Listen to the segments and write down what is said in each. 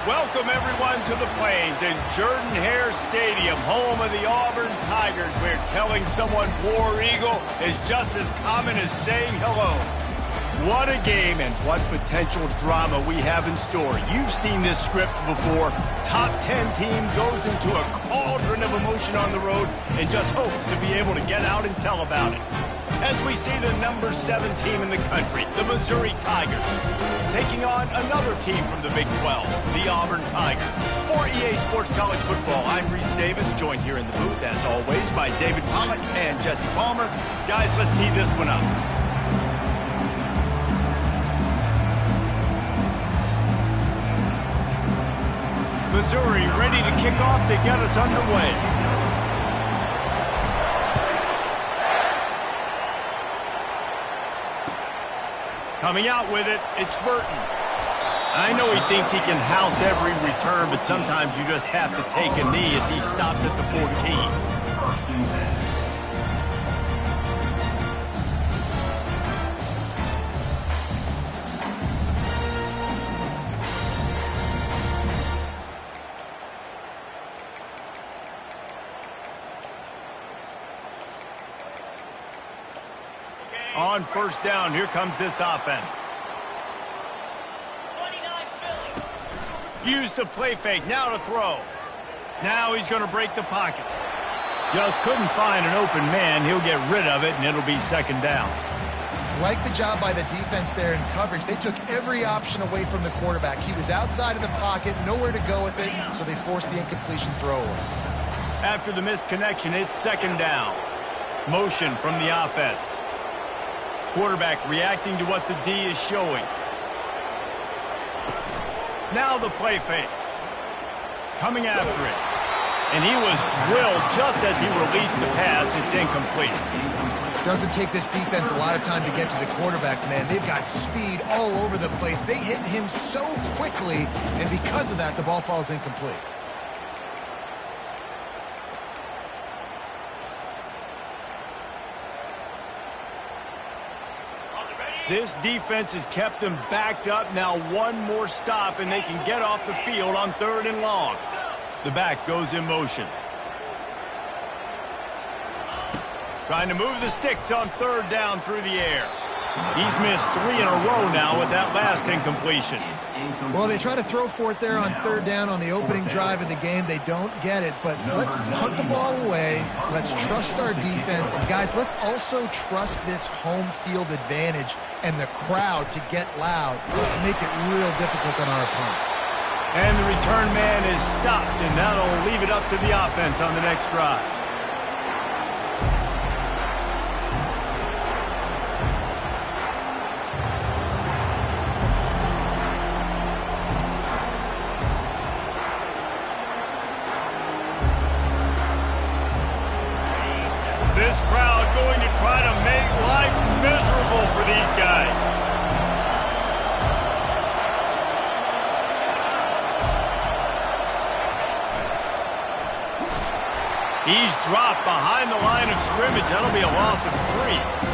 Welcome, everyone, to the Plains and Jordan-Hare Stadium, home of the Auburn Tigers, where telling someone War Eagle is just as common as saying hello. What a game and what potential drama we have in store. You've seen this script before. Top 10 team goes into a cauldron of emotion on the road and just hopes to be able to get out and tell about it. As we see the number 7 team in the country, the Missouri Tigers, taking on another team from the Big 12, the Auburn Tigers. For EA Sports College Football, I'm Reese Davis, joined here in the booth, as always, by David Pollock and Jesse Palmer. Guys, let's tee this one up. Missouri ready to kick off to get us underway. Coming out with it, it's Burton. I know he thinks he can house every return, but sometimes you just have to take a knee as he stopped at the 14. On first down, here comes this offense. Use the play fake, now to throw. Now he's going to break the pocket. Just couldn't find an open man. He'll get rid of it, and it'll be second down. Like the job by the defense there in coverage. They took every option away from the quarterback. He was outside of the pocket, nowhere to go with it, so they forced the incompletion throw away. After the missed connection, it's second down. Motion from the offense. Quarterback reacting to what the D is showing. Now the play fake. Coming after it. And he was drilled just as he released the pass. It's incomplete. Doesn't take this defense a lot of time to get to the quarterback, man. They've got speed all over the place. They hit him so quickly, and because of that, the ball falls incomplete. This defense has kept them backed up. Now one more stop, and they can get off the field on 3rd and long. The back goes in motion. Trying to move the sticks on 3rd down through the air. He's missed 3 in a row now with that last incompletion. Well, they try to throw for it there on 3rd down on the opening drive of the game. They don't get it, but let's punt the ball away. Let's trust our defense. And, guys, let's also trust this home field advantage and the crowd to get loud to make it real difficult on our opponent. And the return man is stopped, and that'll leave it up to the offense on the next drive. This crowd going to try to make life miserable for these guys. He's dropped behind the line of scrimmage. That'll be a loss of 3.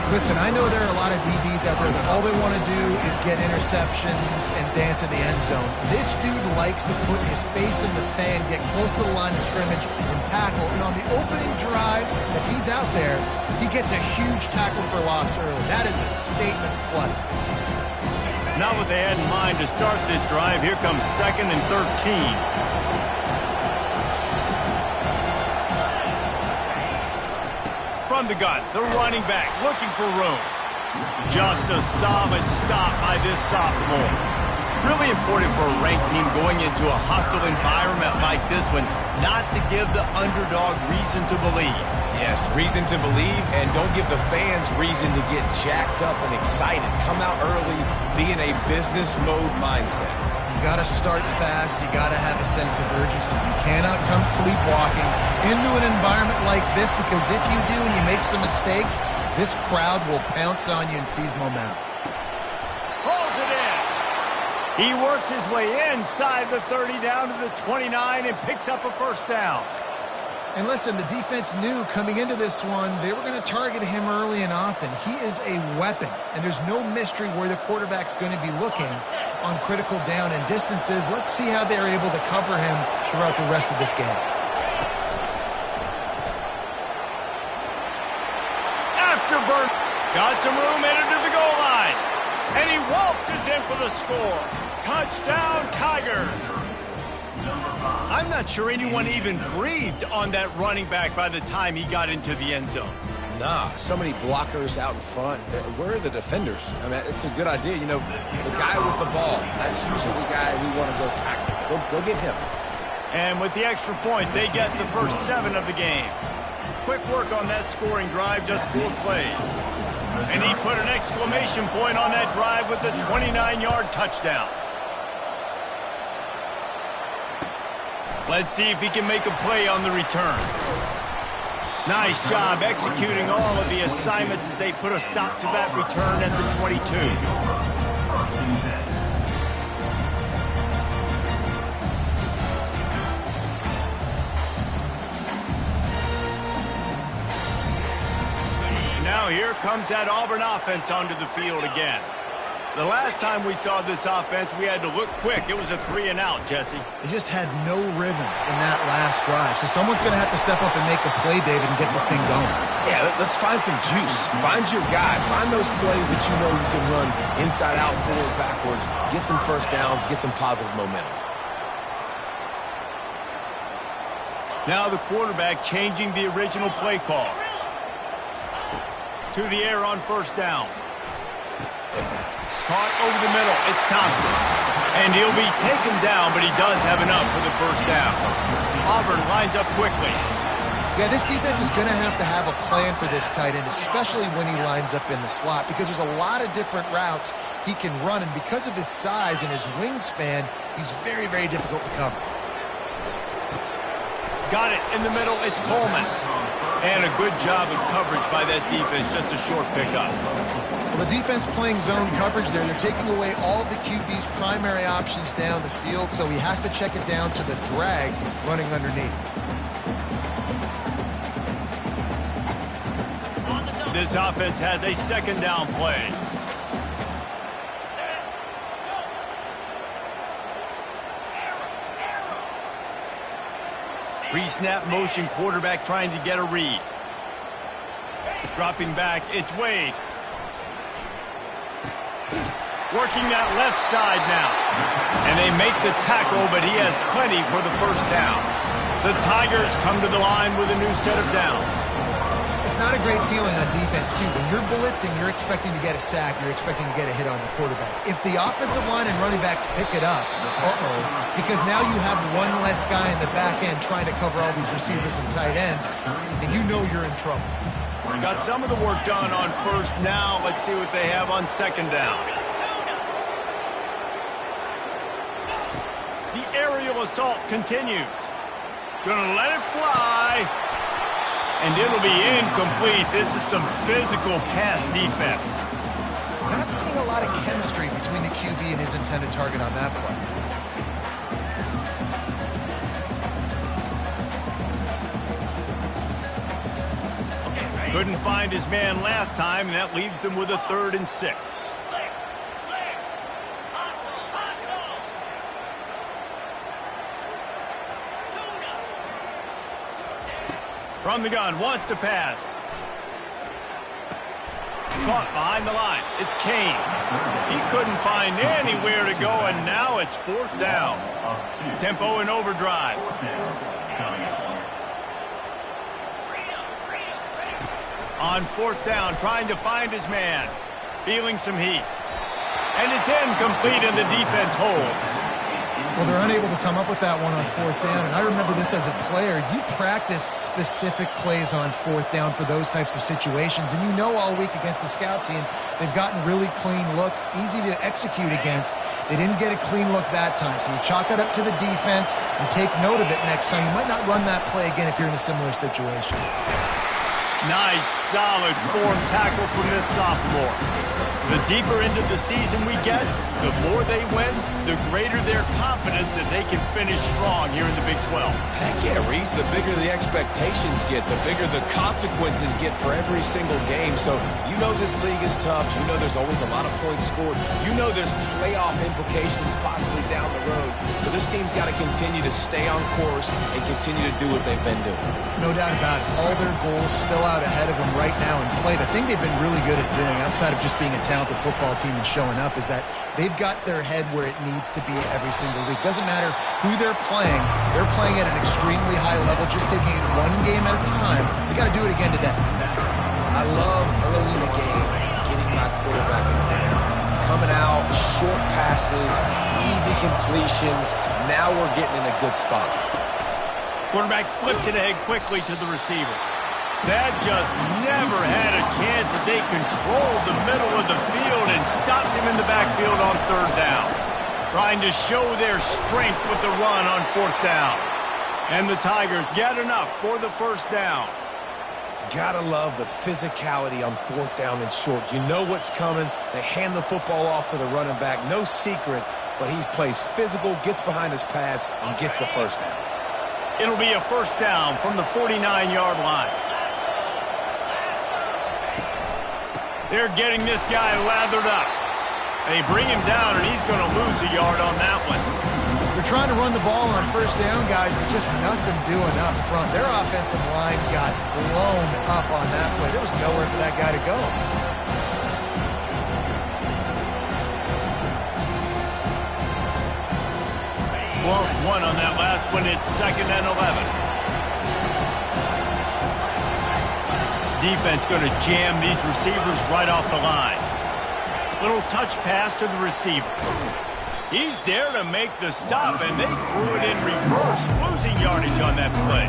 Listen, I know there are a lot of DBs out there that all they want to do is get interceptions and dance in the end zone. This dude likes to put his face in the fan, get close to the line of scrimmage, and tackle. And on the opening drive, if he's out there, he gets a huge tackle for loss early. That is a statement play. Not what they had in mind to start this drive. Here comes 2nd and 13. From the gun, the running back looking for room. Just a solid stop by this sophomore. Really important for a ranked team going into a hostile environment like this one, not to give the underdog reason to believe. Yes, reason to believe, and don't give the fans reason to get jacked up and excited. Come out early, be in a business mode mindset. You got to start fast. You got to have a sense of urgency. You cannot come sleepwalking into an environment like this, because if you do and you make some mistakes, this crowd will pounce on you and seize momentum. Pulls it in. He works his way inside the 30 down to the 29 and picks up a first down. And listen, the defense knew coming into this one, they were going to target him early and often. He is a weapon, and there's no mystery where the quarterback's going to be looking. on critical down and distances. Let's see how they're able to cover him throughout the rest of this game. Afterburn. Got some room, entered to the goal line. And he waltzes in for the score. Touchdown, Tigers. I'm not sure anyone even breathed on that running back by the time he got into the end zone. Nah, so many blockers out in front. Where are the defenders? I mean, it's a good idea. You know, the guy with the ball, that's usually the guy we want to go tackle. Go get him. And with the extra point, they get the first 7 of the game. Quick work on that scoring drive, just 4 plays. And he put an exclamation point on that drive with a 29-yard touchdown. Let's see if he can make a play on the return. Nice job executing all of the assignments as they put a stop to that return at the 22. Now here comes that Auburn offense onto the field again. The last time we saw this offense, we had to look quick. It was a 3-and-out, Jesse. They just had no rhythm in that last drive. So someone's going to have to step up and make a play, David, and get this thing going. Yeah, let's find some juice. Find your guy. Find those plays that you know you can run inside out, forward, backwards. Get some first downs. Get some positive momentum. Now the quarterback changing the original play call. To the air on first down. Caught over the middle. It's Thompson. And he'll be taken down, but he does have enough for the first down. Auburn lines up quickly. Yeah, this defense is going to have a plan for this tight end, especially when he lines up in the slot, because there's a lot of different routes he can run, and because of his size and his wingspan, he's very, very difficult to cover. Got it in the middle. It's Coleman. And a good job of coverage by that defense. Just a short pickup. Well, the defense playing zone coverage there. They're taking away all of the QB's primary options down the field, so he has to check it down to the drag running underneath. This offense has a second down play. Pre-snap motion, quarterback trying to get a read. Dropping back, it's Wade. Working that left side now. And they make the tackle, but he has plenty for the first down. The Tigers come to the line with a new set of downs. It's not a great feeling on defense, too. When you're blitzing, you're expecting to get a sack. You're expecting to get a hit on the quarterback. If the offensive line and running backs pick it up, because now you have one less guy in the back end trying to cover all these receivers and tight ends, and you know you're in trouble. Got some of the work done on first. Now let's see what they have on second down. The aerial assault continues. Gonna let it fly. And it'll be incomplete. This is some physical pass defense. Not seeing a lot of chemistry between the QB and his intended target on that play. Couldn't find his man last time, and that leaves him with a 3rd and 6. From the gun, wants to pass. Caught behind the line. It's Kane. He couldn't find anywhere to go, and now it's 4th down. Tempo and overdrive. On 4th down, trying to find his man. Feeling some heat. And it's incomplete, and the defense holds. Well, they're unable to come up with that one on 4th down, and I remember this as a player. You practice specific plays on 4th down for those types of situations, and you know all week against the scout team, they've gotten really clean looks, easy to execute against. They didn't get a clean look that time, so you chalk it up to the defense and take note of it next time. You might not run that play again if you're in a similar situation. Nice, solid form tackle from this sophomore. The deeper into the season we get, the more they win, the greater their confidence that they can finish strong here in the Big 12. Heck yeah, Reese, the bigger the expectations get, the bigger the consequences get for every single game. So you know this league is tough. You know there's always a lot of points scored. You know there's playoff implications possibly down the road. So this team's got to continue to stay on course and continue to do what they've been doing. No doubt about it. All their goals still out ahead of them right now in play. The thing they've been really good at doing, outside of just being a talented football team and showing up, is that they've got their head where it needs to be every single week. Doesn't matter who they're playing at an extremely high level, just taking it one game at a time. They got to do it again today. I love early in the game getting my quarterback in there. Coming out, short passes, easy completions. Now we're getting in a good spot. Quarterback flips it ahead quickly to the receiver. That just never had a chance as they controlled the middle of the field and stopped him in the backfield on 3rd down. Trying to show their strength with the run on 4th down. And the Tigers get enough for the 1st down. Gotta love the physicality on 4th down and short. You know what's coming. They hand the football off to the running back. No secret, but he plays physical, gets behind his pads, and gets the 1st down. It'll be a 1st down from the 49-yard line. They're getting this guy lathered up. They bring him down, and he's going to lose a yard on that one. They're trying to run the ball on 1st down, guys, but just nothing doing up front. Their offensive line got blown up on that play. There was nowhere for that guy to go. Lost one on that last one. It's 2nd and 11. Defense going to jam these receivers right off the line. Little touch pass to the receiver. He's there to make the stop, and they threw it in reverse, losing yardage on that play.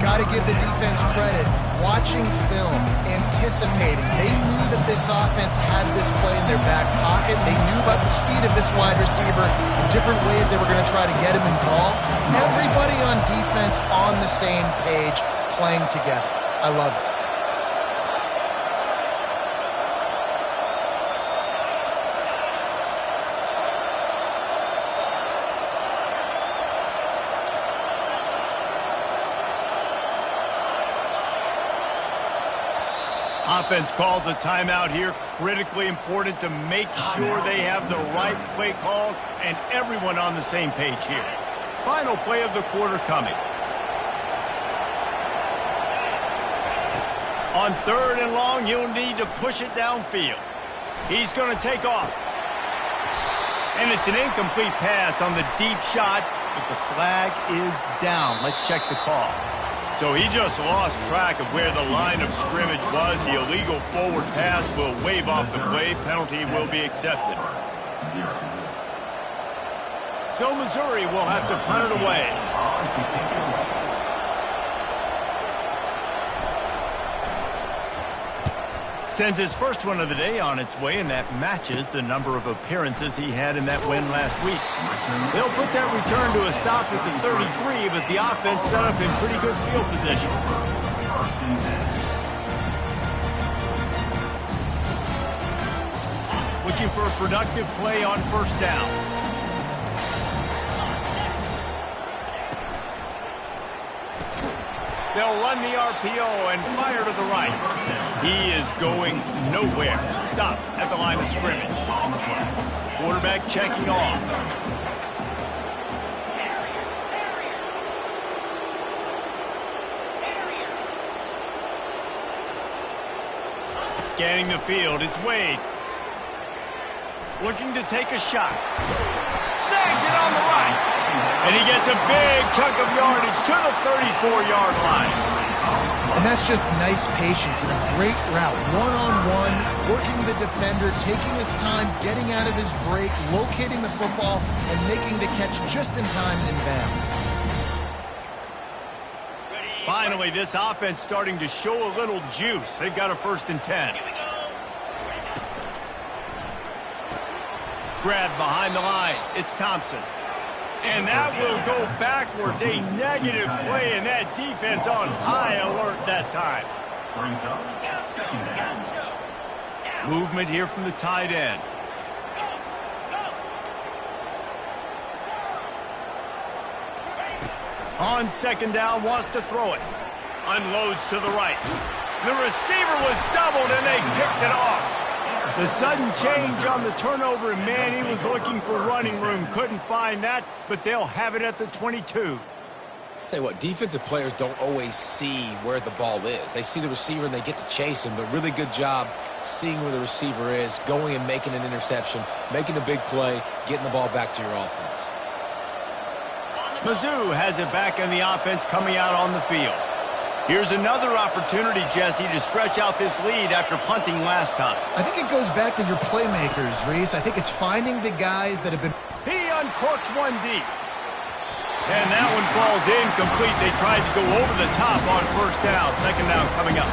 Got to give the defense credit. Watching film, anticipating. They knew that this offense had this play in their back pocket. They knew about the speed of this wide receiver and different ways they were going to try to get him involved. Everybody on defense on the same page, playing together. I love it. Offense calls a timeout here. Critically important to make sure they have the right play called and everyone on the same page here. Final play of the quarter coming. On 3rd and long, he'll need to push it downfield. He's going to take off. And it's an incomplete pass on the deep shot, but the flag is down. Let's check the call. So he just lost track of where the line of scrimmage was. The illegal forward pass will wave off the play. Penalty will be accepted. So Missouri will have to punt it away. Sends his first one of the day on its way, and that matches the number of appearances he had in that win last week. They'll put that return to a stop at the 33, but the offense set up in pretty good field position. Looking for a productive play on 1st down. They'll run the RPO and fire to the right. He is going nowhere. Stop at the line of scrimmage. Quarterback checking off. Scanning the field, it's Wade. Looking to take a shot. Snags it on the right. And he gets a big chunk of yardage to the 34-yard line. And that's just nice patience and a great route. One-on-one, working the defender, taking his time, getting out of his break, locating the football, and making the catch just in time in bounds. Finally, this offense starting to show a little juice. They've got a 1st and 10. Grab behind the line. It's Thompson. And that will go backwards. A negative play, and that defense on high alert that time. Brings up second down. Movement here from the tight end. On second down, wants to throw it. Unloads to the right. The receiver was doubled, and they picked it off. The sudden change on the turnover, and man, he was looking for running room. Couldn't find that, but they'll have it at the 22. Tell you what, defensive players don't always see where the ball is. They see the receiver and they get to chase him, but really good job seeing where the receiver is, going and making an interception, making a big play, getting the ball back to your offense. Mizzou has it back in the offense coming out on the field. Here's another opportunity, Jesse, to stretch out this lead after punting last time. I think it goes back to your playmakers, Reese. I think it's finding the guys that have been... He uncorks one deep. And that one falls incomplete. They tried to go over the top on first down. Second down coming up.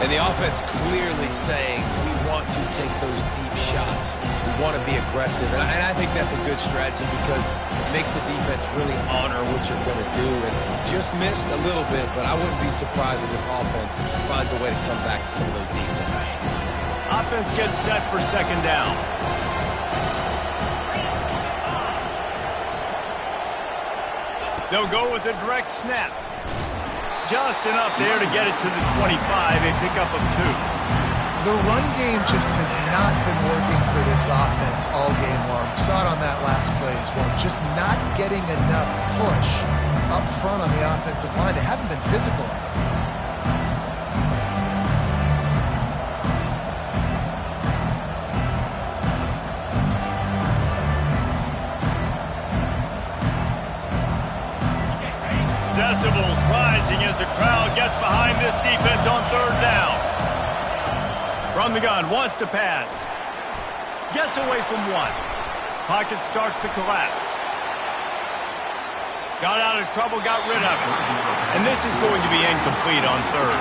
And the offense clearly saying, we want to take those deep shots. We want to be aggressive. And I think that's a good strategy because it makes the defense really honor what you're going to do. And just missed a little bit, but I wouldn't be surprised if this offense finds a way to come back to some of those deep ones. Offense gets set for second down. They'll go with a direct snap. Just enough there to get it to the 25, a pickup of 2. The run game just has not been working for this offense all game long. We saw it on that last play as well. Just not getting enough push up front on the offensive line. They haven't been physical. Decibels rising as the crowd gets behind this defense on third down. From the gun, wants to pass. Gets away from one. Pocket starts to collapse. Got out of trouble, got rid of it. And this is going to be incomplete on third.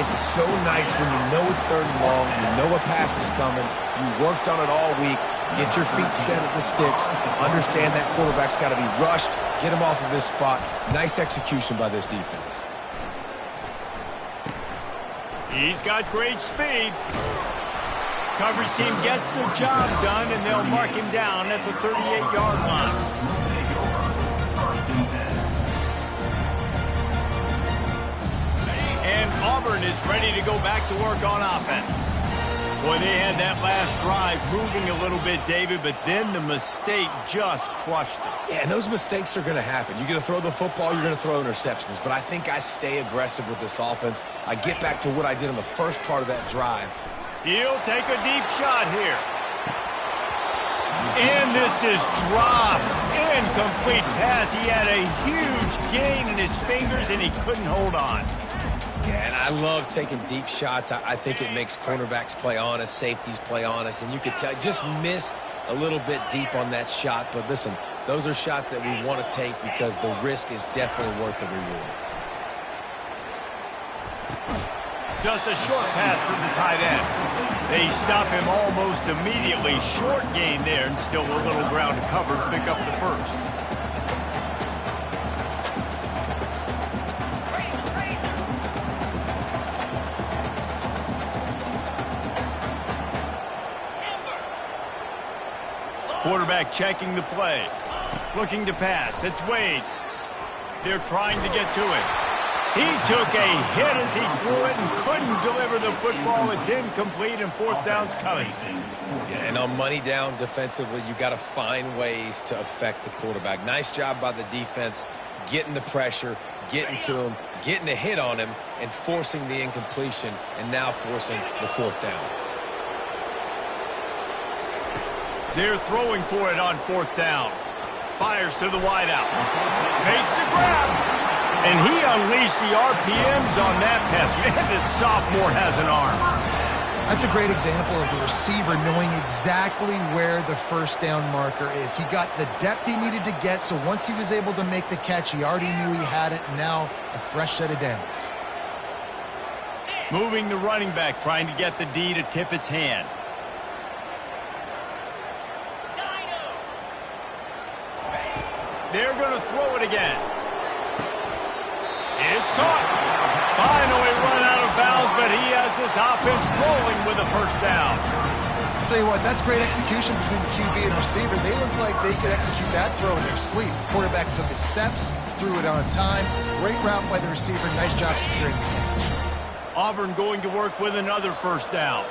It's so nice when you know it's third and long, you know a pass is coming, you worked on it all week, get your feet set at the sticks, understand that quarterback's got to be rushed, get him off of his spot. Nice execution by this defense. He's got great speed. Coverage team gets the job done, and they'll mark him down at the 38-yard line. And Auburn is ready to go back to work on offense. Boy, they had that last drive moving a little bit, David, but then the mistake just crushed them. Yeah, and those mistakes are going to happen. You're going to throw the football, you're going to throw interceptions, but I think I stay aggressive with this offense. I get back to what I did on the first part of that drive. He'll take a deep shot here. And this is dropped. Incomplete pass. He had a huge gain in his fingers, and he couldn't hold on. Yeah, and I love taking deep shots. I think it makes cornerbacks play honest, safeties play honest, and you could tell just missed a little bit deep on that shot. But listen, those are shots that we want to take because the risk is definitely worth the reward. Just a short pass to the tight end. They stop him almost immediately. Short gain there, and still a little ground to cover to pick up the first. Quarterback checking the play. Looking to pass. It's Wade. They're trying to get to it. He took a hit as he threw it and couldn't deliver the football. It's incomplete, and fourth down's coming. Yeah, and on money down defensively, you got to find ways to affect the quarterback. Nice job by the defense, getting the pressure, getting to him, getting a hit on him, and forcing the incompletion, and now forcing the fourth down. They're throwing for it on fourth down. Fires to the wideout. Makes the grab. And he unleashed the RPMs on that pass. Man, this sophomore has an arm. That's a great example of the receiver knowing exactly where the first down marker is. He got the depth he needed to get, so once he was able to make the catch, he already knew he had it, and now a fresh set of downs. Moving the running back, trying to get the D to tip its hand. They're going to throw it again. It's caught. Finally run out of this offense rolling with a first down. I'll tell you what, that's great execution between the QB and receiver. They look like they could execute that throw in their sleep. Quarterback took his steps, threw it on time. Great route by the receiver. Nice job securing the catch. Auburn going to work with another first down.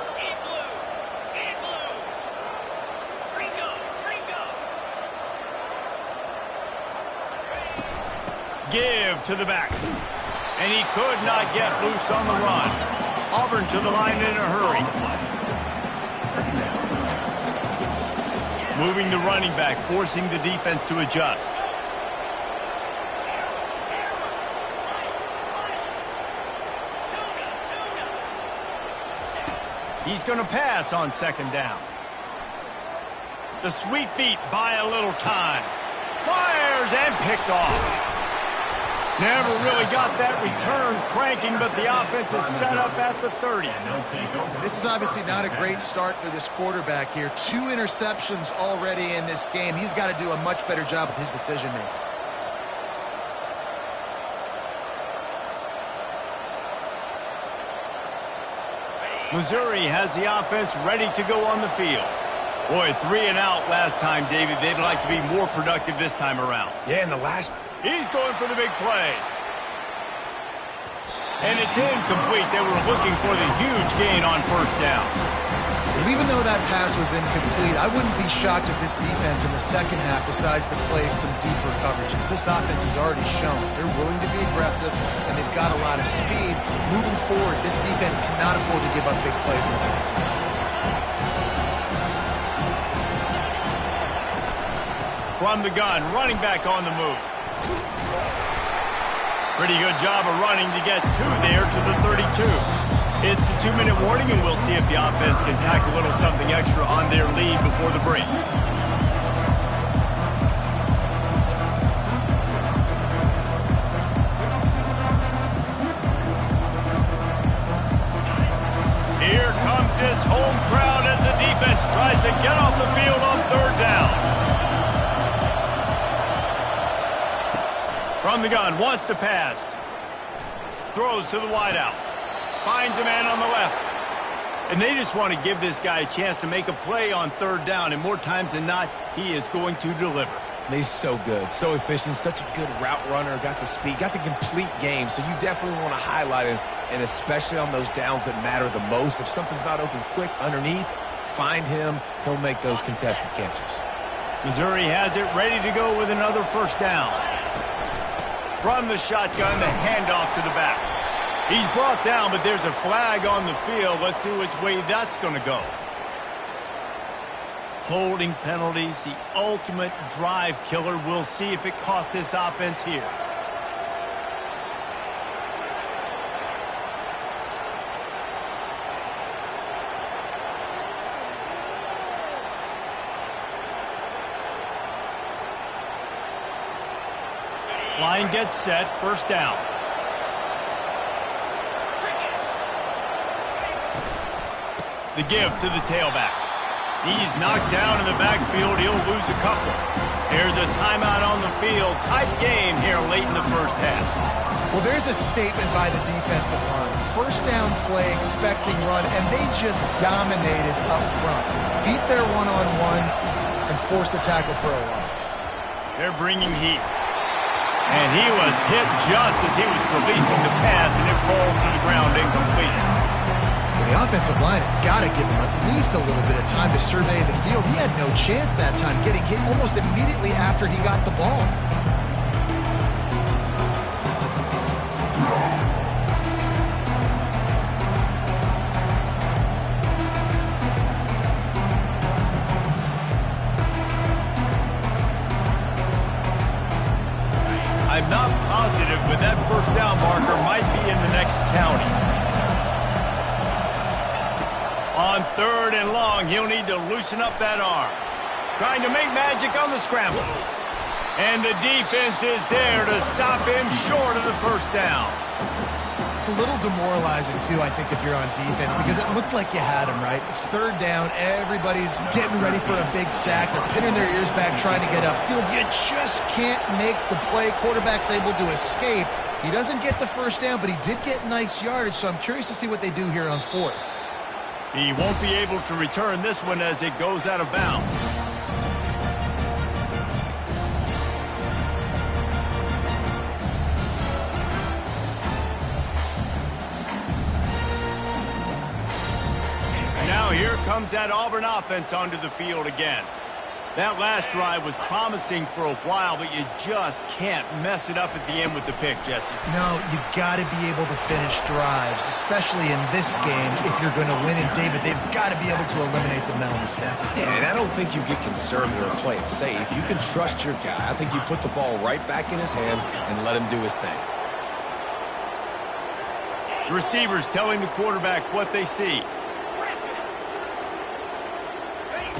Give to the back. And he could not get loose on the run. Auburn to the line in a hurry. Moving the running back, forcing the defense to adjust. He's going to pass on second down. The sweet feet buy a little time. Fires and picked off. Never really got that return cranking, but the offense is set up at the 30. This is obviously not a great start for this quarterback here. 2 interceptions already in this game. He's got to do a much better job with his decision-making. Missouri has the offense ready to go on the field. Boy, 3 and out last time, David. They'd like to be more productive this time around. Yeah, in the last... He's going for the big play. And it's incomplete. They were looking for the huge gain on first down. Well, even though that pass was incomplete, I wouldn't be shocked if this defense in the second half decides to play some deeper coverages. This offense has already shown they're willing to be aggressive, and they've got a lot of speed. Moving forward, this defense cannot afford to give up big plays in the passing. From the gun, running back on the move. Pretty good job of running to get 2 there to the 32. It's a 2-minute warning, and we'll see if the offense can tack a little something extra on their lead before the break. Here comes this home crowd as the defense tries to get off the field on third down. From the gun, wants to pass. Throws to the wideout. Finds a man on the left. And they just want to give this guy a chance to make a play on third down. And more times than not, he is going to deliver. He's so good, so efficient, such a good route runner, got the speed, got the complete game. So you definitely want to highlight him, and especially on those downs that matter the most. If something's not open quick underneath, find him. He'll make those contested catches. Missouri has it ready to go with another first down. From the shotgun, the handoff to the back. He's brought down, but there's a flag on the field. Let's see which way that's going to go. Holding penalties, the ultimate drive killer. We'll see if it costs this offense here. Line gets set, first down. The give to the tailback. He's knocked down in the backfield. He'll lose a couple. There's a timeout on the field. Tight game here late in the first half. Well, there's a statement by the defensive line. First down play, expecting run, and they just dominated up front. Beat their one-on-ones and forced the tackle for a loss. They're bringing heat. And he was hit just as he was releasing the pass, and it falls to the ground incomplete. So the offensive line has got to give him at least a little bit of time to survey the field. He had no chance that time, getting hit almost immediately after he got the ball. I'm not positive, but that first down marker might be in the next county. On third and long, he'll need to loosen up that arm. Trying to make magic on the scramble. And the defense is there to stop him short of the first down. it's a little demoralizing, too, I think, if you're on defense, because it looked like you had him, right? It's third down. Everybody's getting ready for a big sack. They're pinning their ears back trying to get upfield. You just can't make the play. Quarterback's able to escape. He doesn't get the first down, but he did get nice yardage, so I'm curious to see what they do here on fourth. He won't be able to return this one as it goes out of bounds. Now here comes that Auburn offense onto the field again. That last drive was promising for a while, but you just can't mess it up at the end with the pick, Jesse. No, you got to be able to finish drives, especially in this game. If you're going to win, and David, they've got to be able to eliminate the mental mistakes. Yeah, and I don't think you get conservative or play it safe. You can trust your guy. I think you put the ball right back in his hands and let him do his thing. The receivers telling the quarterback what they see.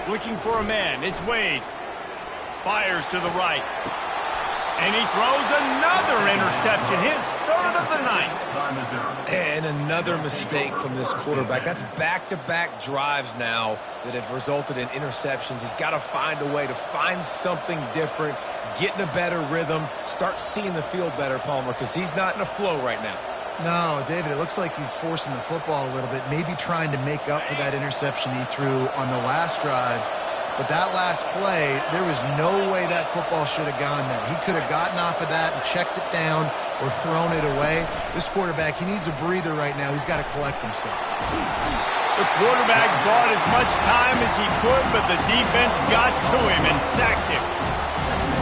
Looking for a man. It's Wade. Fires to the right. And he throws another interception. His third of the night. And another mistake from this quarterback. That's back-to-back drives now that have resulted in interceptions. He's got to find a way to find something different, get in a better rhythm, start seeing the field better, Palmer, because he's not in a flow right now. No, David, it looks like he's forcing the football a little bit, maybe trying to make up for that interception he threw on the last drive. But that last play, there was no way that football should have gone there. He could have gotten off of that and checked it down or thrown it away. This quarterback, he needs a breather right now. He's got to collect himself. The quarterback bought as much time as he could, but the defense got to him and sacked him.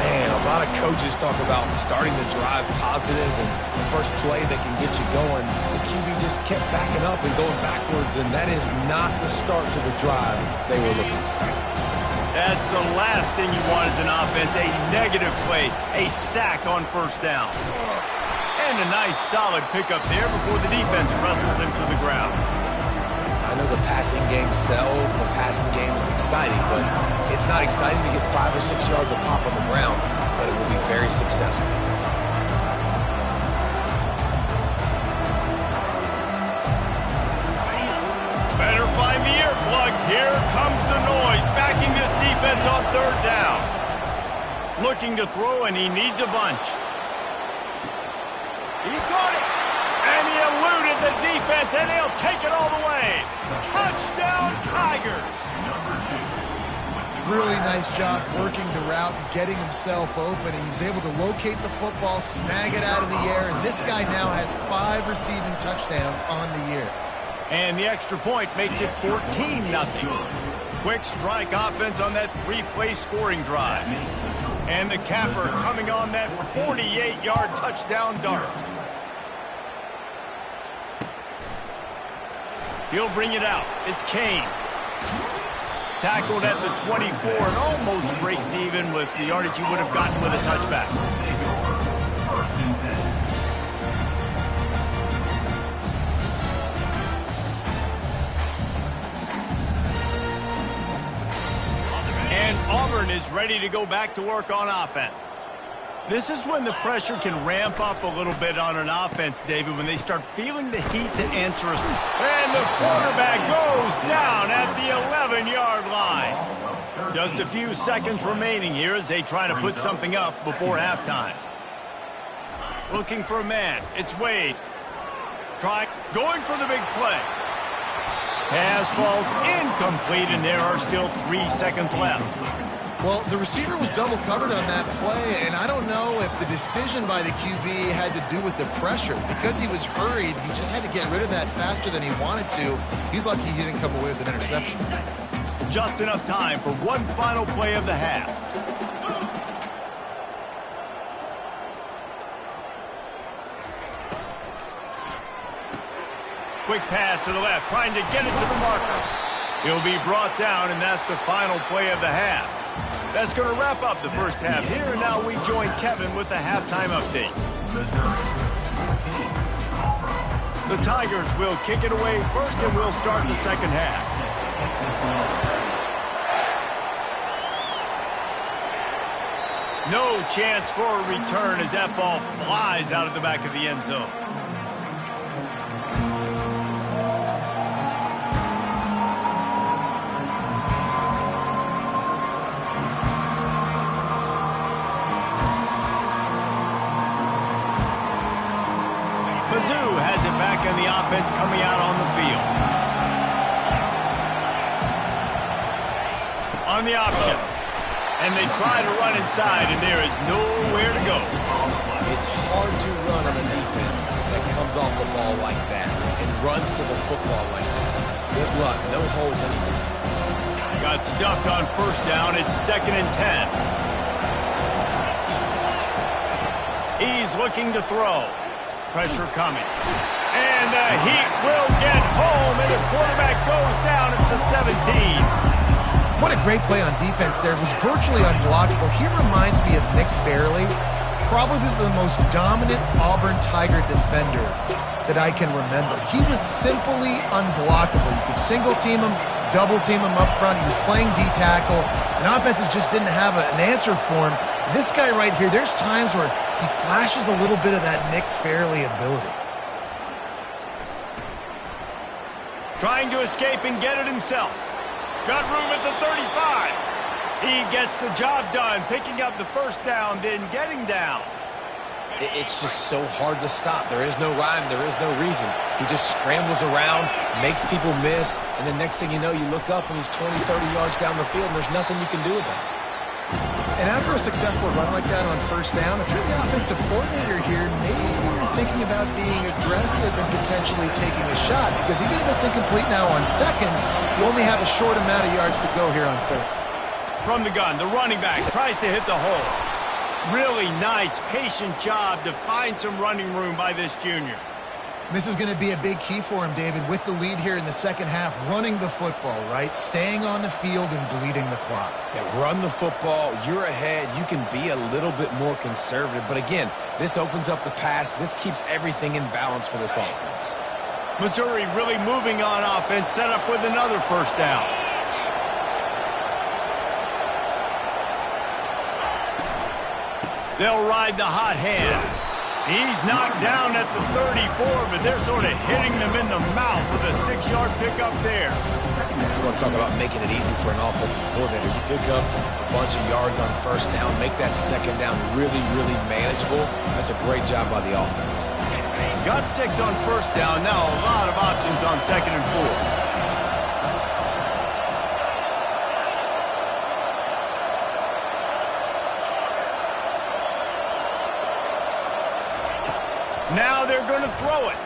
Man, a lot of coaches talk about starting the drive positive and the first play that can get you going. The QB just kept backing up and going backwards, and that is not the start to the drive they were looking for. That's the last thing you want as an offense, a negative play, a sack on first down. And a nice solid pickup there before the defense wrestles him to the ground. I know the passing game sells, the passing game is exciting, but it's not exciting to get 5 or 6 yards of pop on the ground, but it will be very successful. Better find the earplugs. Here comes the noise, backing this defense on third down. Looking to throw, and he needs a bunch. He caught it. And he eluded the defense, and he'll take it all the way. Touchdown, Tigers. Really nice job working the route and getting himself open. He was able to locate the football, snag it out of the air, and this guy now has 5 receiving touchdowns on the year. And the extra point makes it 14-0. Quick strike offense on that 3-play scoring drive. And the capper coming on that 48-yard touchdown dart. He'll bring it out. It's Kane. Tackled at the 24 and almost breaks even with the yardage he would have gotten with a touchback. And Auburn is ready to go back to work on offense. This is when the pressure can ramp up a little bit on an offense, David, when they start feeling the heat that answers. And the quarterback goes down at the 11-yard line. Just a few seconds remaining here as they try to put something up before halftime. Looking for a man. It's Wade. Going for the big play. Pass falls incomplete, and there are still 3 seconds left. Well, the receiver was double covered on that play, and I don't know if the decision by the QB had to do with the pressure. Because he was hurried, he just had to get rid of that faster than he wanted to. He's lucky he didn't come away with an interception. Just enough time for one final play of the half. Quick pass to the left, trying to get it to the marker. He'll be brought down, and that's the final play of the half. That's going to wrap up the first half here, and now we join Kevin with the halftime update. The Tigers will kick it away first, and we'll start the second half. No chance for a return as that ball flies out of the back of the end zone. offense coming out on the field. On the option. And they try to run inside, and there is nowhere to go. It's hard to run on a defense that comes off the ball like that and runs to the football like that. Good luck. No holes anywhere. Got stuffed on first down. It's 2nd and 10. He's looking to throw. Pressure coming. And the Heat will get home, and the quarterback goes down at the 17. What a great play on defense there. It was virtually unblockable. He reminds me of Nick Fairley, probably the most dominant Auburn Tiger defender that I can remember. He was simply unblockable. You could single team him, double team him up front. He was playing D-tackle, and offenses just didn't have an answer for him. This guy right here, there's times where he flashes a little bit of that Nick Fairley ability. Trying to escape and get it himself. Got room at the 35. He gets the job done, picking up the first down, then getting down. It's just so hard to stop. There is no rhyme. There is no reason. He just scrambles around, makes people miss, and then next thing you know, you look up and he's 20, 30 yards down the field, and there's nothing you can do about it. And after a successful run like that on first down, if you're the offensive coordinator here, maybe you're thinking about being aggressive and potentially taking a shot, because even if it's incomplete now on second, you only have a short amount of yards to go here on third. From the gun, the running back tries to hit the hole. Really nice, patient job to find some running room by this junior. This is going to be a big key for him, David, with the lead here in the second half, running the football, right? Staying on the field and bleeding the clock. Yeah, run the football. You're ahead. You can be a little bit more conservative. But again, this opens up the pass. This keeps everything in balance for this offense. Missouri really moving on offense, set up with another first down. They'll ride the hot hand. He's knocked down at the 34, but they're sort of hitting them in the mouth with a 6-yard pickup there. You want to talk about making it easy for an offensive coordinator. You pick up a bunch of yards on first down, make that second down really, really manageable. That's a great job by the offense. Got 6 on first down. Now a lot of options on 2nd and 4. Now they're going to throw it.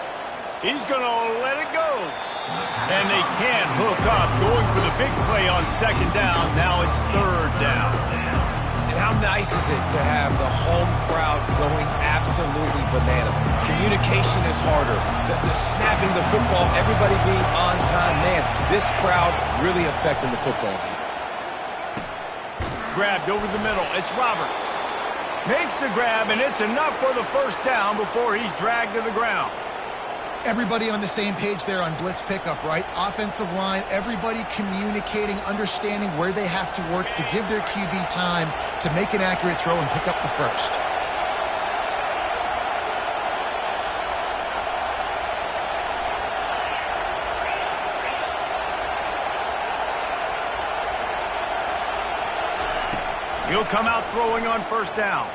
He's going to let it go. And they can't hook up, going for the big play on 2nd down. Now it's 3rd down. And how nice is it to have the home crowd going absolutely bananas? Communication is harder. The snapping the football, everybody being on time. Man, this crowd really affecting the football game. Grabbed over the middle. It's Roberts. Makes the grab, and it's enough for the first down before he's dragged to the ground. Everybody on the same page there on blitz pickup, right? Offensive line, everybody communicating, understanding where they have to work to give their QB time to make an accurate throw and pick up the first. He'll come out throwing on first down.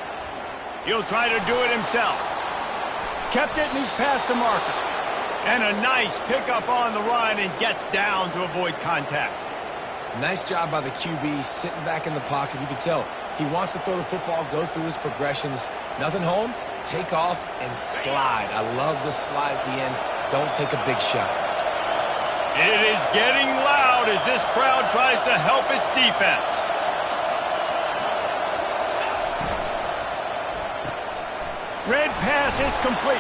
He'll try to do it himself. Kept it, and he's past the marker. And a nice pickup on the run, and gets down to avoid contact. Nice job by the QB, sitting back in the pocket. You can tell he wants to throw the football, go through his progressions. Nothing home, take off, and slide. I love the slide at the end. Don't take a big shot. It is getting loud as this crowd tries to help its defense. Red pass, it's complete.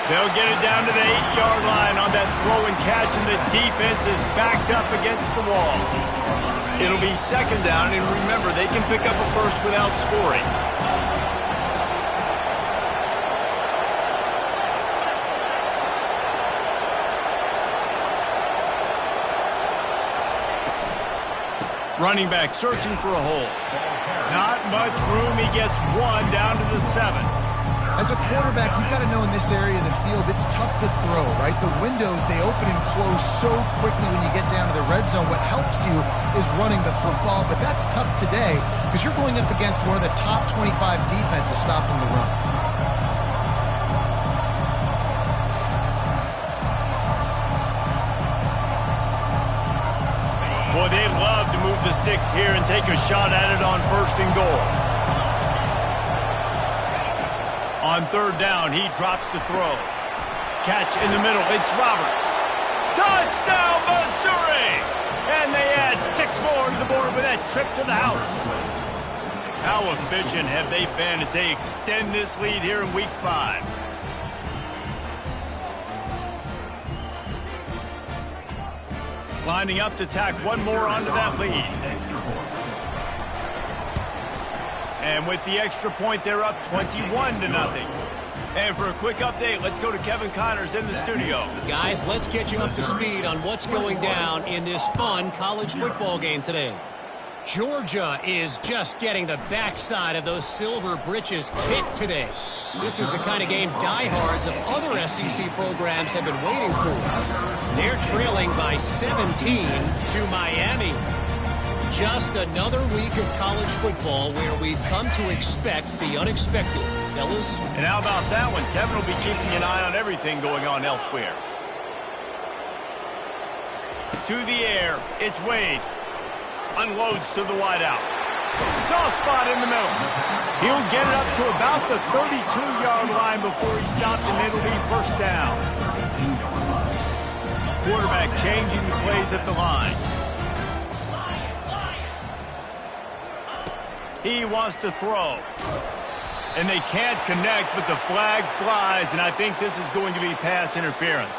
They'll get it down to the 8-yard line on that throw and catch, and the defense is backed up against the wall. It'll be 2nd down, and remember, they can pick up a first without scoring. Running back searching for a hole. Not much room. He gets 1 down to the 7. As a quarterback, you've got to know in this area of the field, it's tough to throw, right? The windows, they open and close so quickly when you get down to the red zone. What helps you is running the football, but that's tough today because you're going up against one of the top 25 defenses stopping the run. move the sticks here and take a shot at it on 1st and goal. On 3rd down, he drops to throw. Catch in the middle. It's Roberts. Touchdown, Missouri! And they add 6 more to the board with that trip to the house. How efficient have they been as they extend this lead here in Week 5? Lining up to tack one more onto that lead. And with the extra point, they're up 21-0. And for a quick update, let's go to Kevin Connors in the studio. Guys, let's get you up to speed on what's going down in this fun college football game today. Georgia is just getting the backside of those silver britches kicked today. This is the kind of game diehards of other SEC programs have been waiting for. They're trailing by 17 to Miami. Just another week of college football where we've come to expect the unexpected. Fellas? And how about that one? Kevin will be keeping an eye on everything going on elsewhere. To the air, it's Wade. Unloads to the wideout. Soft spot in the middle. He'll get it up to about the 32-yard line before he stopped, and it'll be 1st down. Quarterback changing the plays at the line. He wants to throw. And they can't connect, but the flag flies, and I think this is going to be pass interference.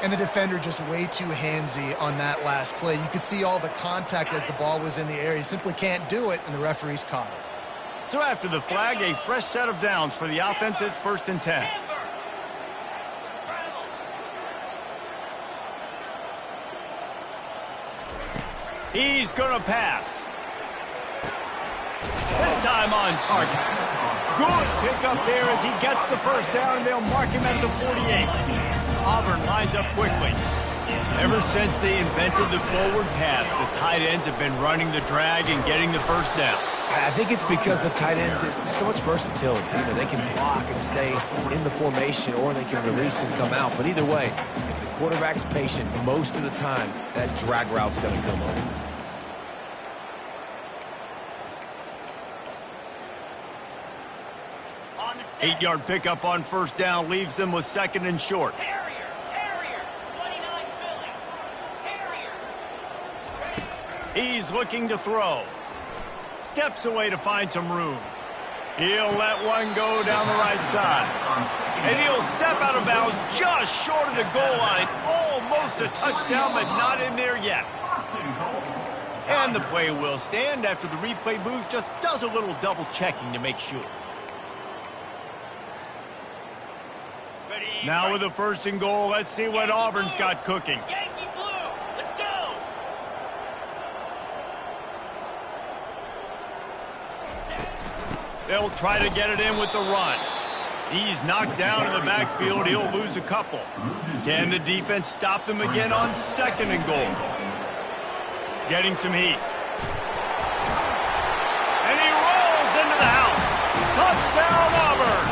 And the defender just way too handsy on that last play. You could see all the contact as the ball was in the air. He simply can't do it, and the referee's caught it. So after the flag, a fresh set of downs for the offense. It's 1st and 10. He's going to pass. This time on target. Good pickup there as he gets the 1st down, and they'll mark him at the 48. Auburn lines up quickly. Ever since they invented the forward pass, the tight ends have been running the drag and getting the 1st down. I think it's because the tight ends is so much versatility. You know, they can block and stay in the formation, or they can release and come out. But either way, if the quarterback's patient, most of the time, that drag route's going to come over. On 8-yard pickup on 1st down leaves them with 2nd and short. He's looking to throw. Steps away to find some room. He'll let one go down the right side. And he'll step out of bounds just short of the goal line. Almost a touchdown, but not in there yet. And the play will stand after the replay booth just does a little double checking to make sure. Now with the 1st and goal, let's see what Auburn's got cooking. Yankee Blue, let's go! They'll try to get it in with the run. He's knocked down in the backfield. He'll lose a couple. Can the defense stop them again on 2nd and goal? Getting some heat. And he rolls into the house. Touchdown, Auburn!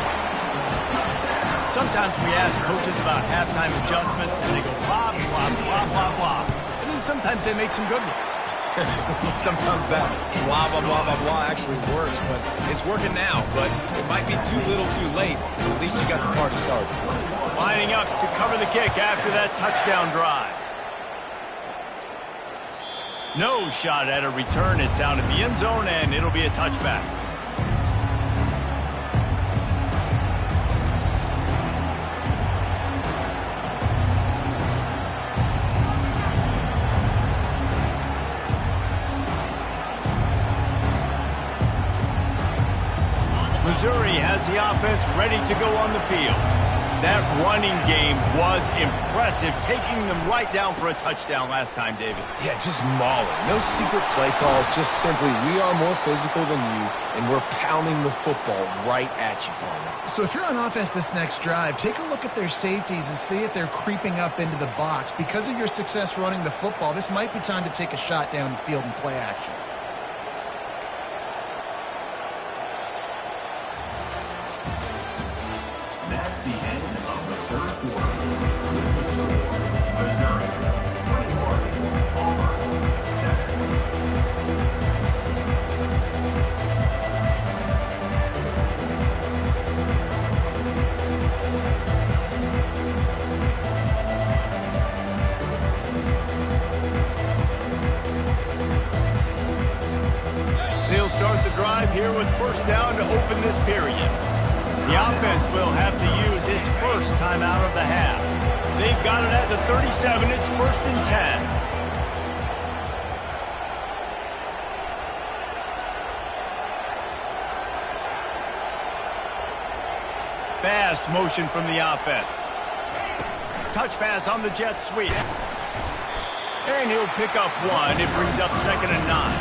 Sometimes we ask coaches about halftime adjustments, and they go blah, blah, blah, blah, blah. And then sometimes they make some good ones. Sometimes that blah, blah, blah, blah, blah actually works, but it's working now. But it might be too little too late. At least you got the party started. Lining up to cover the kick after that touchdown drive. No shot at a return. It's out of the end zone, and it'll be a touchback. Missouri has the offense ready to go on the field. That running game was impressive, taking them right down for a touchdown last time, David. Yeah, just mauling. No secret play calls, just simply we are more physical than you, and we're pounding the football right at you, Palmer. So if you're on offense this next drive, take a look at their safeties and see if they're creeping up into the box. Because of your success running the football, this might be time to take a shot down the field and play action. That's the end of the 3rd quarter. Missouri 21, Auburn 7. here with first down to open this period. The offense will have to use its first timeout of the half. They've got it at the 37. It's 1st and 10. Fast motion from the offense. Touch pass on the jet sweep. And he'll pick up one. It brings up 2nd and 9.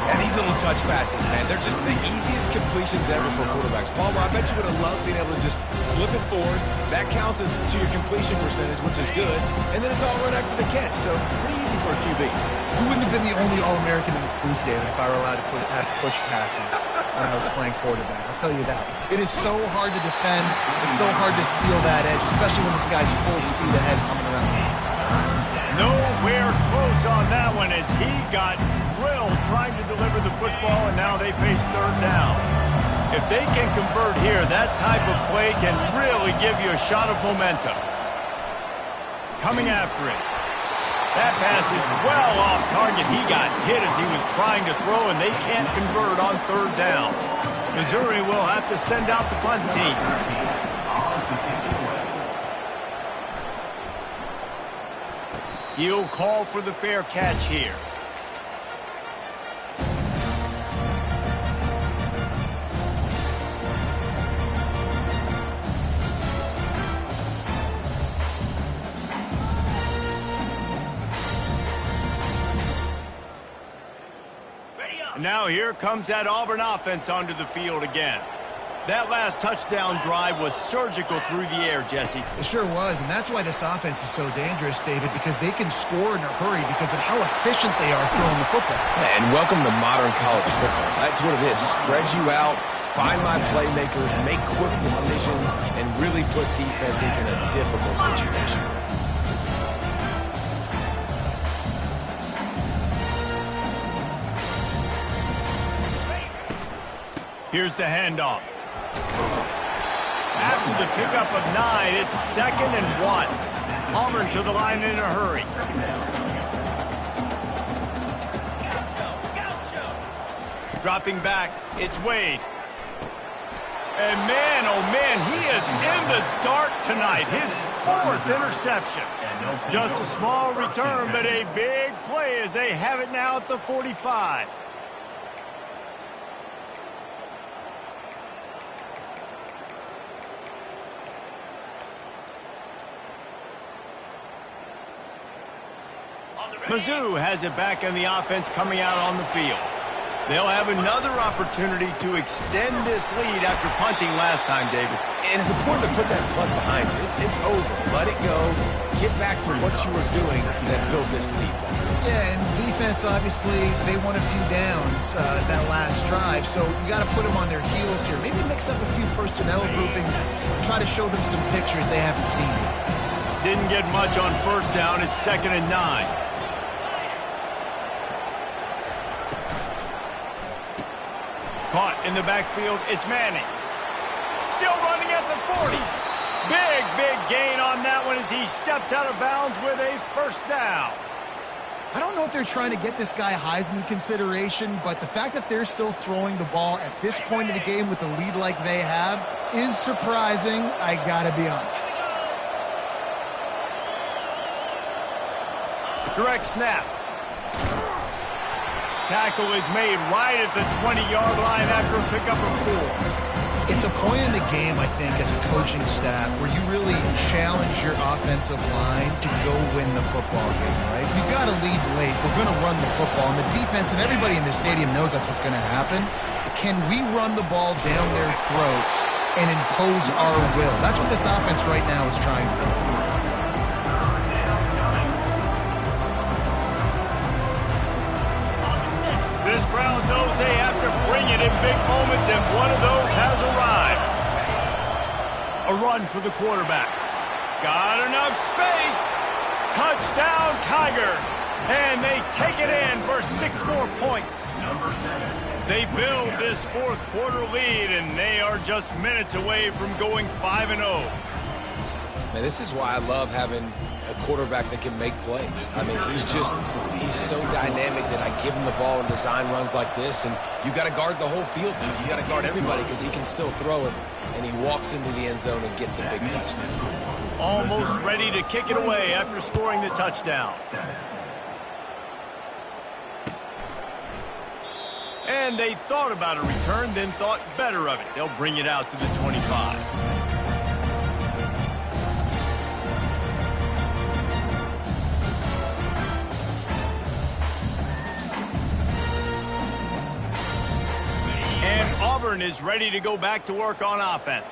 And these little touch passes, man, they're just the easiest completions ever for quarterbacks. Paul, I bet you would have loved being able to just flip it forward. That counts as to your completion percentage, which is good. And then it's all run after the catch, so pretty easy for a QB. You wouldn't have been the only All-American in this booth, David, if I were allowed to have push passes when I was playing quarterback. I'll tell you that. It is so hard to defend. It's so hard to seal that edge, especially when this guy's full speed ahead coming around the outside. Nowhere close on that one as he got drilled trying to deliver the football, and now they face 3rd down. If they can convert here, that type of play can really give you a shot of momentum. Coming after it. That pass is well off target. He got hit as he was trying to throw, and they can't convert on 3rd down. Missouri will have to send out the punt team. He'll call for the fair catch here. Now here comes that Auburn offense onto the field again. That last touchdown drive was surgical through the air, Jesse. It sure was, and that's why this offense is so dangerous, David, because they can score in a hurry because of how efficient they are throwing the football. And welcome to modern college football. That's what it is. Spread you out, find my playmakers, make quick decisions, and really put defenses in a difficult situation. Here's the handoff. After the pickup of 9, it's 2nd and 1. Auburn to the line in a hurry. Dropping back, it's Wade. And man, oh man, he is in the dark tonight. His 4th interception. Just a small return, but a big play as they have it now at the 45. Mizzou has it back in the offense coming out on the field. They'll have another opportunity to extend this lead after punting last time, David. And it's important to put that punt behind you. It's over. Let it go. Get back to what you were doing that built this lead. Yeah, and defense, obviously, they won a few downs that last drive, so you got to put them on their heels here. Maybe mix up a few personnel groupings, try to show them some pictures they haven't seen. Didn't get much on 1st down. It's 2nd and 9. Caught in the backfield, it's Manning. Still running at the 40. Big gain on that one as he steps out of bounds with a 1st down. I don't know if they're trying to get this guy Heisman consideration, but the fact that they're still throwing the ball at this point of the game with a lead like they have is surprising, I gotta be honest. Direct snap. Tackle is made right at the 20-yard line after a pickup of 4. It's a point in the game, I think, as a coaching staff where you really challenge your offensive line to go win the football game, right? We've got to lead late. We're going to run the football. And the defense and everybody in the stadium knows that's what's going to happen. Can we run the ball down their throats and impose our will? That's what this offense right now is trying to do. This crowd knows they have to bring it in big moments, and one of those has arrived. A run for the quarterback. Got enough space. Touchdown, Tigers. And they take it in for 6 more points. They build this 4th quarter lead, and they are just minutes away from going 5-0. Man, this is why I love having a quarterback that can make plays. I mean, he's so dynamic that I give him the ball and design runs like this, and you got to guard the whole field, dude. You got to guard everybody because he can still throw it, and he walks into the end zone and gets the big touchdown. Almost ready to kick it away after scoring the touchdown. And they thought about a return, then thought better of it. They'll bring it out to the 25. And Auburn is ready to go back to work on offense.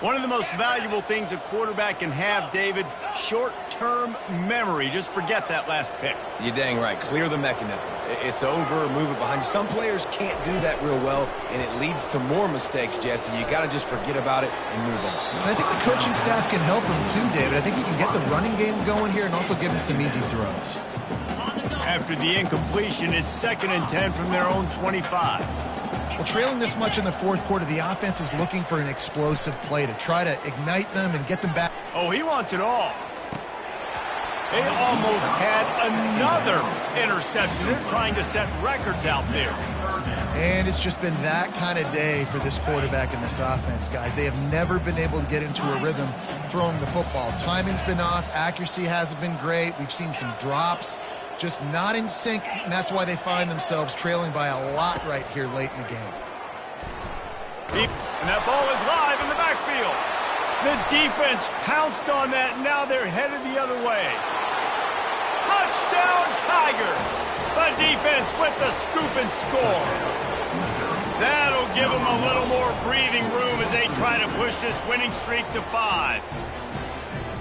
One of the most valuable things a quarterback can have, David, short-term memory. Just forget that last pick. You're dang right. Clear the mechanism. It's over, move it behind you. Some players can't do that real well, and it leads to more mistakes, Jesse. You got to just forget about it and move on. And I think the coaching staff can help him too, David. I think you can get the running game going here and also give him some easy throws. After the incompletion, it's 2nd and 10 from their own 25. Well, trailing this much in the fourth quarter, the offense is looking for an explosive play to try to ignite them and get them back. Oh, he wants it all. They almost had another interception. They're trying to set records out there. And it's just been that kind of day for this quarterback and this offense, guys. They have never been able to get into a rhythm throwing the football. Timing's been off. Accuracy hasn't been great. We've seen some drops. Just not in sync, and that's why they find themselves trailing by a lot right here late in the game. And that ball is live in the backfield. The defense pounced on that, and now they're headed the other way. Touchdown, Tigers! The defense with the scoop and score. That'll give them a little more breathing room as they try to push this winning streak to 5.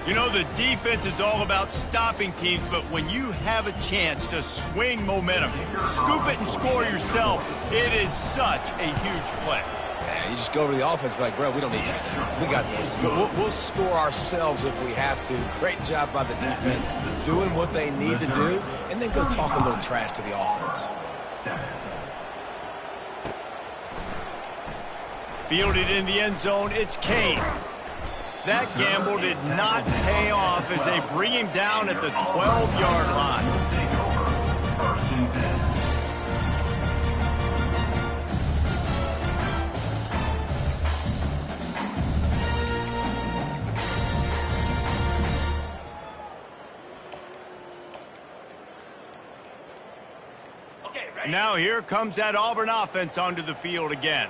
You know, the defense is all about stopping teams, but when you have a chance to swing momentum, scoop it and score yourself, it is such a huge play. Yeah, you just go over to the offense, like, bro, we don't need you. We got this. We'll score ourselves if we have to. Great job by the defense, doing what they need to do, and then go talk a little trash to the offense. Fielded in the end zone, it's Kane. That gamble did not pay off as they bring him down at the 12-yard line. Now here comes that Auburn offense onto the field again.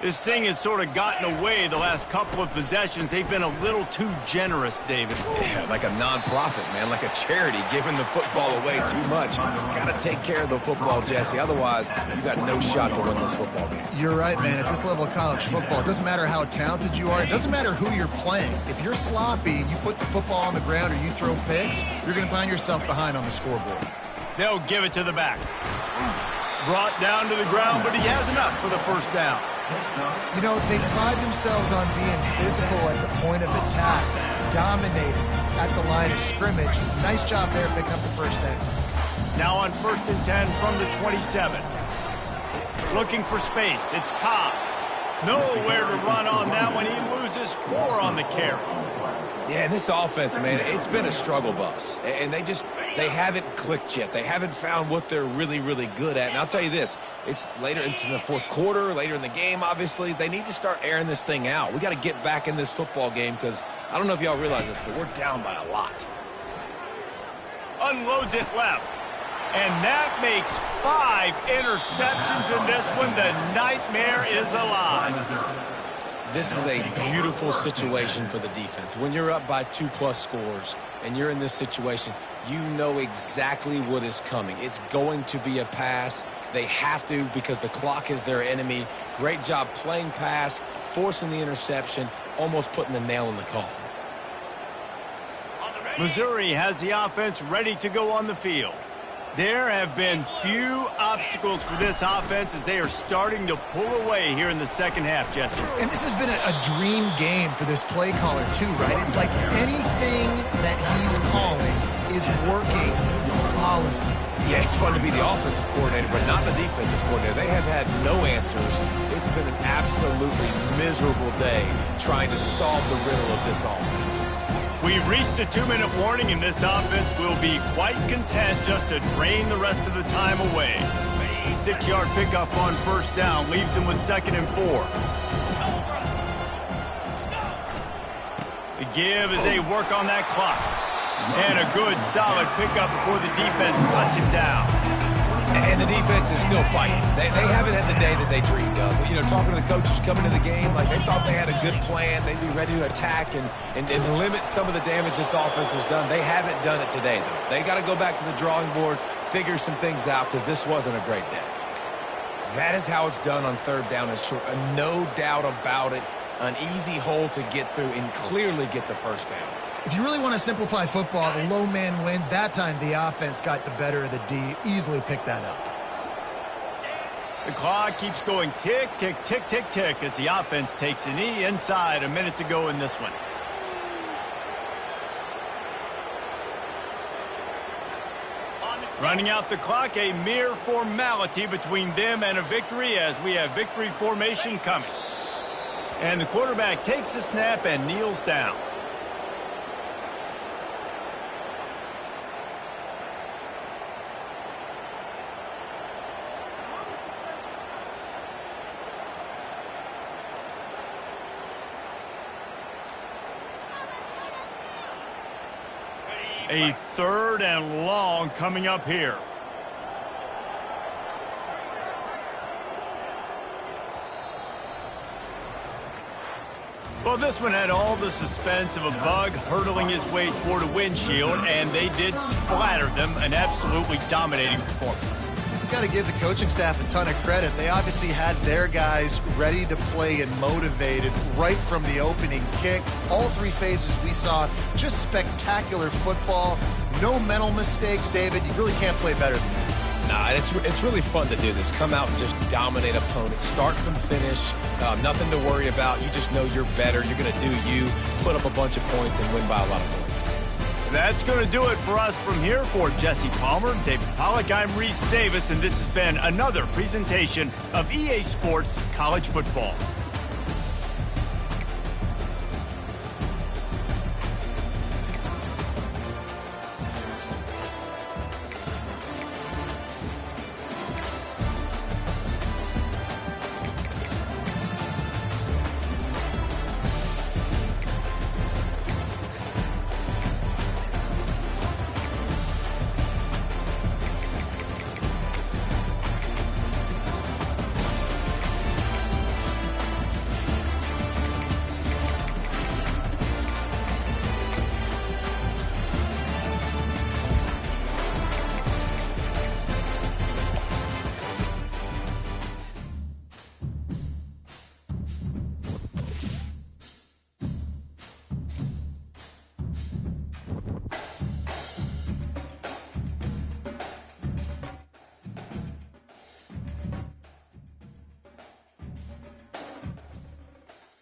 This thing has sort of gotten away the last couple of possessions. They've been a little too generous, David. Yeah, like a non-profit, man, like a charity, giving the football away too much. Got to take care of the football, Jesse. Otherwise, you got no shot to win this football game. You're right, man. At this level of college football, it doesn't matter how talented you are. It doesn't matter who you're playing. If you're sloppy and you put the football on the ground or you throw picks, you're going to find yourself behind on the scoreboard. They'll give it to the back. Brought down to the ground, but he has enough for the first down. You know, they pride themselves on being physical at the point of attack, dominating at the line of scrimmage. Nice job there picking up the first down. Now on 1st and 10 from the 27. Looking for space. It's Cobb. Nowhere to run on that one. He loses 4 on the carry. Yeah, and this offense, man, it's been a struggle bus. And they haven't clicked yet. They haven't found what they're really, really good at. And I'll tell you this, it's in the fourth quarter, later in the game, obviously. They need to start airing this thing out. We got to get back in this football game because I don't know if y'all realize this, but we're down by a lot. Unloads it left. And that makes 5 interceptions in this one. The nightmare is alive. This is a beautiful situation for the defense. When you're up by 2+ scores and you're in this situation, you know exactly what is coming. It's going to be a pass. They have to because the clock is their enemy. Great job playing pass, forcing the interception, almost putting the nail in the coffin. Missouri has the offense ready to go on the field. There have been few obstacles for this offense as they are starting to pull away here in the second half, Jesse. And this has been a dream game for this play caller, too, right? It's like anything that he's calling is working flawlessly. Yeah, it's fun to be the offensive coordinator, but not the defensive coordinator. They have had no answers. It's been an absolutely miserable day trying to solve the riddle of this offense. We've reached the 2-minute warning, and this offense will be quite content just to drain the rest of the time away. 6-yard pickup on first down leaves them with 2nd and 4. The give as they work on that clock. And a good, solid pickup before the defense cuts him down. And the defense is still fighting. They haven't had the day that they dreamed of. You know, talking to the coaches coming to the game, like they thought they had a good plan. They'd be ready to attack and limit some of the damage this offense has done. They haven't done it today, though. They got to go back to the drawing board, figure some things out, because this wasn't a great day. That is how it's done on 3rd down and short. No doubt about it. An easy hole to get through and clearly get the first down. If you really want to simplify football, the low man wins. That time the offense got the better of the D. Easily picked that up. The clock keeps going tick, tick, tick, tick, tick as the offense takes a knee inside. A minute to go in this one. Running out the clock, a mere formality between them and a victory as we have victory formation coming. And the quarterback takes the snap and kneels down. A 3rd and long coming up here. Well, this one had all the suspense of a bug hurtling his way toward a windshield, and they did splatter them. An absolutely dominating performance. You got to give the coaching staff a ton of credit. They obviously had their guys ready to play and motivated right from the opening kick. All 3 phases we saw, just spectacular football. No mental mistakes, David. You really can't play better than that. Nah, it's really fun to do this. Come out and just dominate opponents. Start from finish. Nothing to worry about. You just know you're better. You're going to do you, put up a bunch of points, and win by a lot of points. That's going to do it for us from here. For Jesse Palmer, David Pollack, I'm Reese Davis, and this has been another presentation of EA Sports College Football.